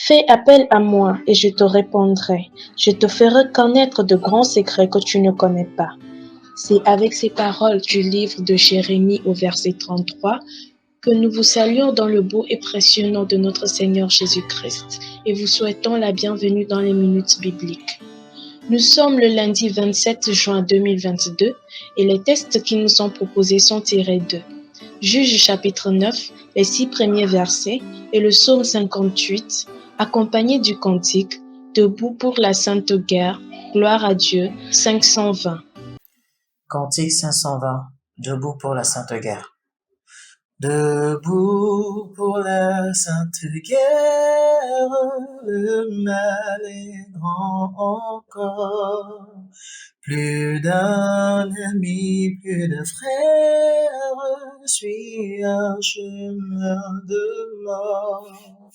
Fais appel à moi et je te répondrai. Je te ferai connaître de grands secrets que tu ne connais pas. C'est avec ces paroles du livre de Jérémie au verset 33 que nous vous saluons dans le beau et précieux nom de notre Seigneur Jésus-Christ et vous souhaitons la bienvenue dans les minutes bibliques. Nous sommes le lundi 27 juin 2022 et les textes qui nous sont proposés sont tirés de Juges chapitre 9, les 6 premiers versets et le psaume 58, accompagné du cantique Debout pour la Sainte Guerre, gloire à Dieu, 520. Cantique 520, Debout pour la Sainte Guerre. Debout pour la Sainte Guerre, le mal est grand encore. Plus d'un ennemi, plus de frères, suit un chemin de mort.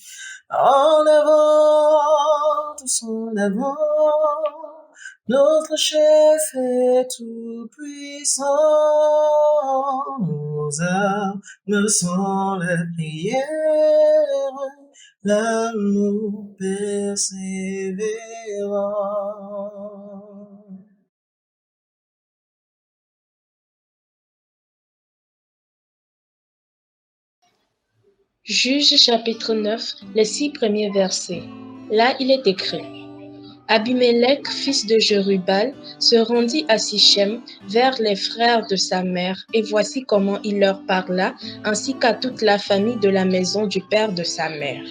En avant, tous en avant, notre chef est tout puissant. Nos armes sont la prière, l'amour persévérant. Juges chapitre 9, les 6 premiers versets. Là, il est écrit: Abimélec, fils de Jérubal, se rendit à Sichem vers les frères de sa mère, et voici comment il leur parla, ainsi qu'à toute la famille de la maison du père de sa mère.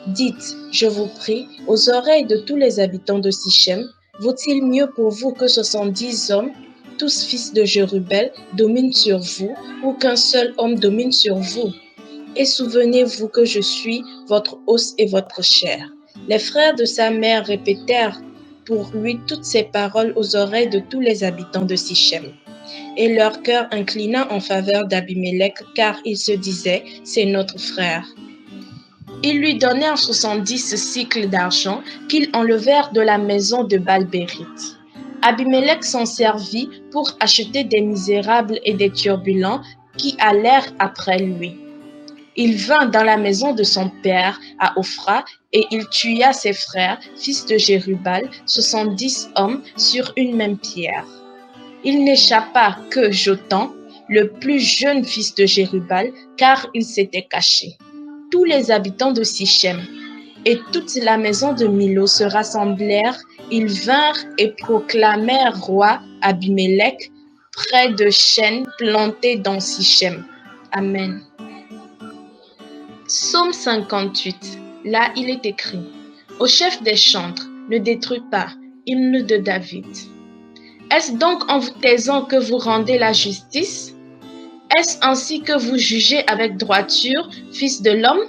Dites, je vous prie, aux oreilles de tous les habitants de Sichem, vaut-il mieux pour vous que 70 hommes, tous fils de Jérubal, dominent sur vous, ou qu'un seul homme domine sur vous? Et souvenez-vous que je suis votre os et votre chair. Les frères de sa mère répétèrent pour lui toutes ces paroles aux oreilles de tous les habitants de Sichem. Et leur cœur inclina en faveur d'Abimélec, car ils se disaient, c'est notre frère. Ils lui donnèrent 70 cycles d'argent qu'ils enlevèrent de la maison de Balbérith. Abimélec s'en servit pour acheter des misérables et des turbulents qui allèrent après lui. Il vint dans la maison de son père à Ophra et il tua ses frères, fils de Jérubal, 70 hommes sur une même pierre. Il n'échappa que Jotham, le plus jeune fils de Jérubal, car il s'était caché. Tous les habitants de Sichem et toute la maison de Milo se rassemblèrent, ils vinrent et proclamèrent roi Abimélec près de chênes plantés dans Sichem. Amen. Psaume 58. Là, il est écrit: Au chef des chantres, ne détruis pas, hymne de David. Est-ce donc en vous taisant que vous rendez la justice? Est-ce ainsi que vous jugez avec droiture, fils de l'homme?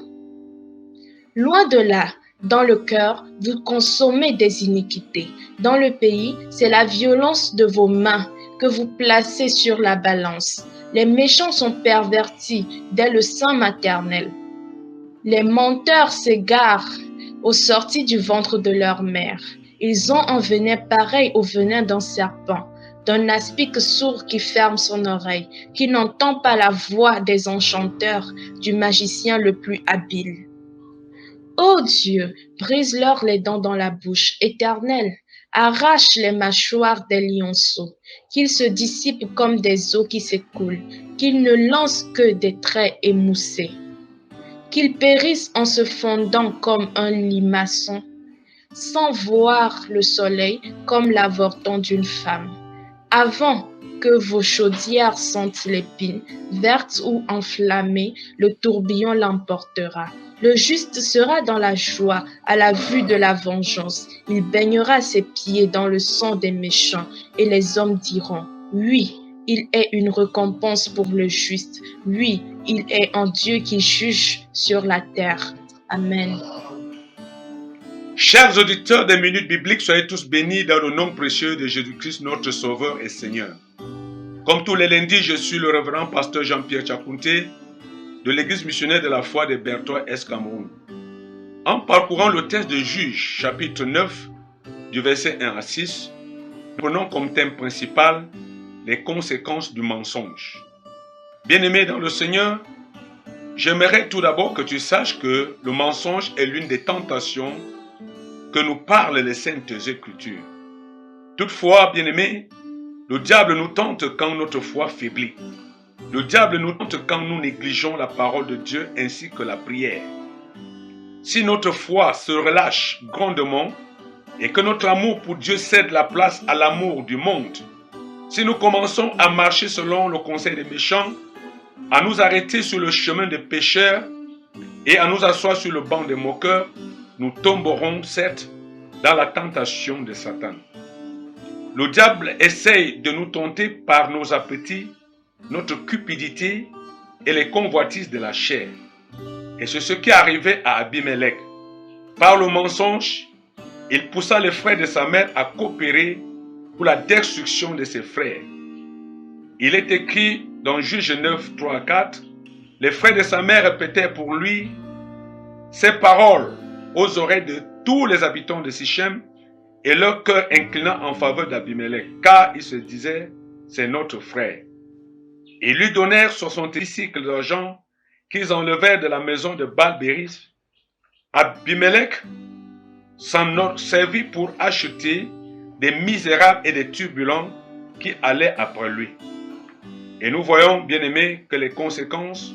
Loin de là, dans le cœur, vous consommez des iniquités. Dans le pays, c'est la violence de vos mains que vous placez sur la balance. Les méchants sont pervertis dès le sein maternel. Les menteurs s'égarent aux sorties du ventre de leur mère. Ils ont un venin pareil au venin d'un serpent, d'un aspic sourd qui ferme son oreille, qui n'entend pas la voix des enchanteurs, du magicien le plus habile. Ô Dieu, brise-leur les dents dans la bouche, Éternel, arrache les mâchoires des lionceaux, qu'ils se dissipent comme des eaux qui s'écoulent, qu'ils ne lancent que des traits émoussés. Qu'ils périssent en se fondant comme un limaçon, sans voir le soleil comme l'avorton d'une femme. Avant que vos chaudières sentent l'épine, verte ou enflammée, le tourbillon l'emportera. Le juste sera dans la joie à la vue de la vengeance. Il baignera ses pieds dans le sang des méchants, et les hommes diront, oui, il est une récompense pour le juste. Oui, il est un Dieu qui juge sur la terre. Amen. Chers auditeurs des Minutes Bibliques, soyez tous bénis dans le nom précieux de Jésus-Christ, notre Sauveur et Seigneur. Comme tous les lundis, je suis le révérend pasteur Jean-Pierre Tchakounté de l'église missionnaire de la foi de Bertois Est Cameroun. En parcourant le texte de Juges, chapitre 9, du verset 1 à 6, nous prenons comme thème principal les conséquences du mensonge. Bien-aimés dans le Seigneur, j'aimerais tout d'abord que tu saches que le mensonge est l'une des tentations que nous parlent les Saintes Écritures. Toutefois, bien-aimés, le diable nous tente quand notre foi faiblit. Le diable nous tente quand nous négligeons la parole de Dieu ainsi que la prière. Si notre foi se relâche grandement et que notre amour pour Dieu cède la place à l'amour du monde, si nous commençons à marcher selon le conseil des méchants, à nous arrêter sur le chemin des pécheurs et à nous asseoir sur le banc des moqueurs, nous tomberons certes dans la tentation de Satan. Le diable essaye de nous tenter par nos appétits, notre cupidité et les convoitises de la chair. Et c'est ce qui est arrivé à Abimelech. Par le mensonge, il poussa les frères de sa mère à coopérer pour la destruction de ses frères. Il est écrit dans Juge 9, 3 à 4, les frères de sa mère répétèrent pour lui ces paroles aux oreilles de tous les habitants de Sichem, et leur cœur inclina en faveur d'Abimelech, car ils se disaient, c'est notre frère. Ils lui donnèrent 70 cycles d'argent qu'ils enlevèrent de la maison de Baal-Béris. Abimelech s'en servit pour acheter des misérables et des turbulents qui allaient après lui. Et nous voyons, bien-aimés, que les conséquences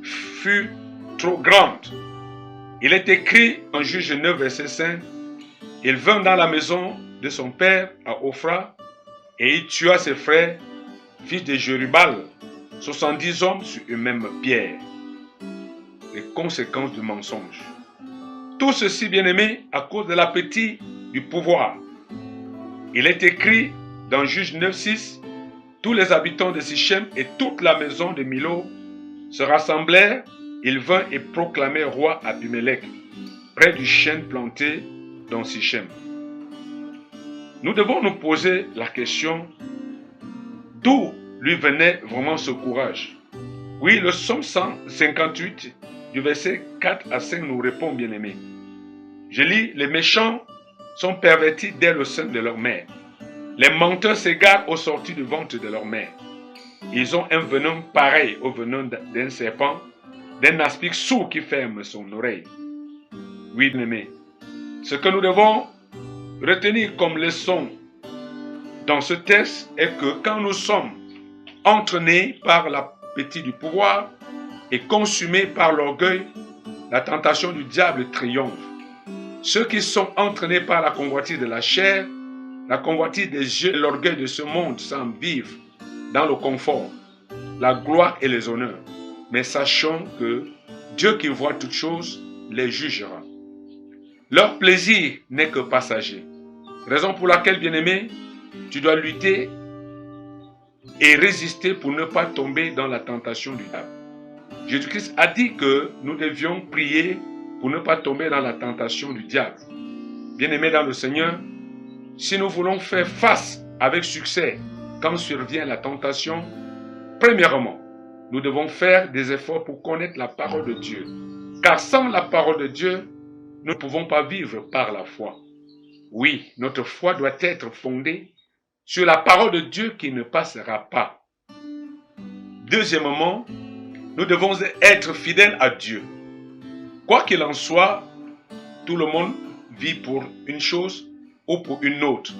furent trop grandes. Il est écrit en Juge 9, verset 5, il vint dans la maison de son père à Ophra et il tua ses frères, fils de Jérubal, 70 hommes sur une même pierre. Les conséquences du mensonge. Tout ceci, bien-aimé, à cause de l'appétit du pouvoir. Il est écrit dans Juge 9, 6, tous les habitants de Sichem et toute la maison de Milo se rassemblèrent, ils vinrent et proclamèrent roi Abimelech, près du chêne planté dans Sichem. Nous devons nous poser la question, d'où lui venait vraiment ce courage? Oui, le psaume 158, du verset 4 à 5 nous répond, bien-aimés. Je lis, les méchants sont pervertis dès le sein de leur mère. Les menteurs s'égarent aux sorties du ventre de leur mère. Ils ont un venin pareil au venin d'un serpent, d'un aspic sourd qui ferme son oreille. Oui, bien-aimés, ce que nous devons retenir comme leçon dans ce texte est que quand nous sommes entraînés par l'appétit du pouvoir et consumés par l'orgueil, la tentation du diable triomphe. Ceux qui sont entraînés par la convoitise de la chair, la convoitise des yeux et l'orgueil de ce monde semblent vivre dans le confort, la gloire et les honneurs. Mais sachons que Dieu qui voit toutes choses les jugera. Leur plaisir n'est que passager. Raison pour laquelle, bien-aimé, tu dois lutter et résister pour ne pas tomber dans la tentation du diable. Jésus-Christ a dit que nous devions prier pour ne pas tomber dans la tentation du diable. Bien-aimés dans le Seigneur, si nous voulons faire face avec succès quand survient la tentation, premièrement, nous devons faire des efforts pour connaître la parole de Dieu. Car sans la parole de Dieu, nous ne pouvons pas vivre par la foi. Oui, notre foi doit être fondée sur la parole de Dieu qui ne passera pas. Deuxièmement, nous devons être fidèles à Dieu. Quoi qu'il en soit, tout le monde vit pour une chose ou pour une autre.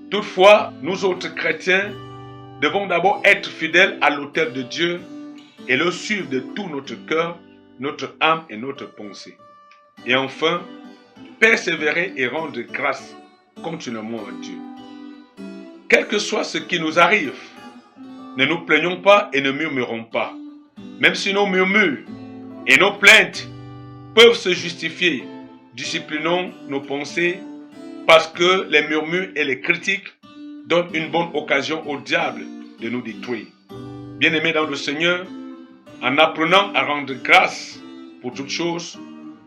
Toutefois, nous autres chrétiens devons d'abord être fidèles à l'autel de Dieu et le suivre de tout notre cœur, notre âme et notre pensée. Et enfin, persévérer et rendre grâce continuellement à Dieu. Quel que soit ce qui nous arrive, ne nous plaignons pas et ne murmurons pas. Même si nos murmures et nos plaintes peuvent se justifier, disciplinons nos pensées parce que les murmures et les critiques donnent une bonne occasion au diable de nous détruire. Bien-aimés dans le Seigneur, en apprenant à rendre grâce pour toutes choses,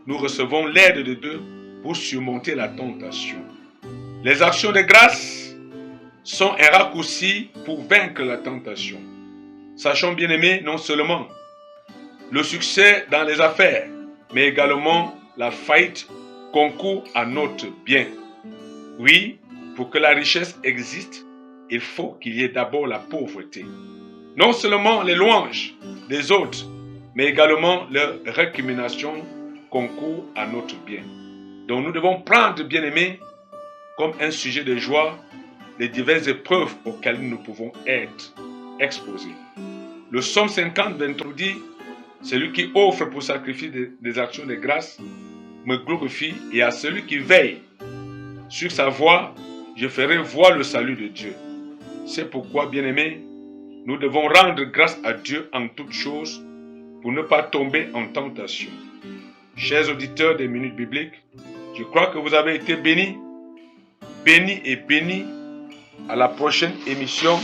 nous recevons l'aide de Dieu pour surmonter la tentation. Les actions de grâce sont un raccourci pour vaincre la tentation. Sachons, bien-aimés, non seulement le succès dans les affaires, mais également la faillite concourt à notre bien. Oui, pour que la richesse existe, il faut qu'il y ait d'abord la pauvreté. Non seulement les louanges des autres, mais également leurs récriminations concourent à notre bien. Donc nous devons prendre, bien-aimés, comme un sujet de joie, les diverses épreuves auxquelles nous pouvons être exposés. Le psaume 50, 23 dit, celui qui offre pour sacrifier des actions de grâce me glorifie, et à celui qui veille sur sa voie, je ferai voir le salut de Dieu. C'est pourquoi, bien-aimés, nous devons rendre grâce à Dieu en toutes choses pour ne pas tomber en tentation. Chers auditeurs des Minutes Bibliques, je crois que vous avez été bénis et bénis. À la prochaine émission,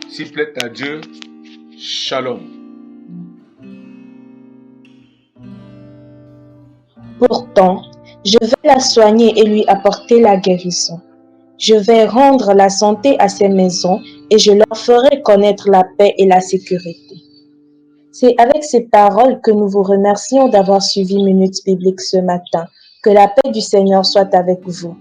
s'il plaît à Dieu. Shalom. Pourtant, je vais la soigner et lui apporter la guérison. Je vais rendre la santé à ces maisons et je leur ferai connaître la paix et la sécurité. C'est avec ces paroles que nous vous remercions d'avoir suivi Minutes Bibliques ce matin. Que la paix du Seigneur soit avec vous.